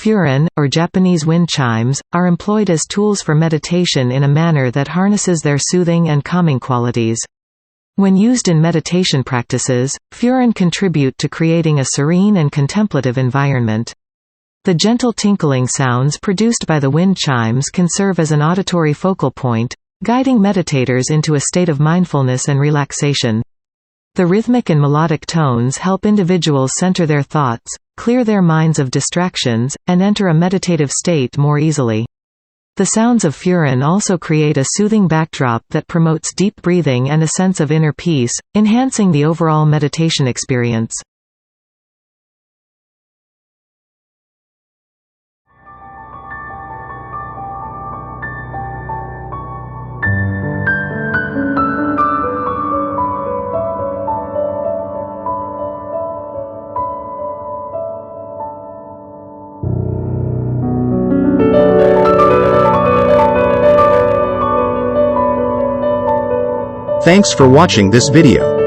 Furin, or Japanese wind chimes, are employed as tools for meditation in a manner that harnesses their soothing and calming qualities. When used in meditation practices, furin contribute to creating a serene and contemplative environment. The gentle tinkling sounds produced by the wind chimes can serve as an auditory focal point, guiding meditators into a state of mindfulness and relaxation. The rhythmic and melodic tones help individuals center their thoughts, clear their minds of distractions, and enter a meditative state more easily. The sounds of furin also create a soothing backdrop that promotes deep breathing and a sense of inner peace, enhancing the overall meditation experience. Thanks for watching this video.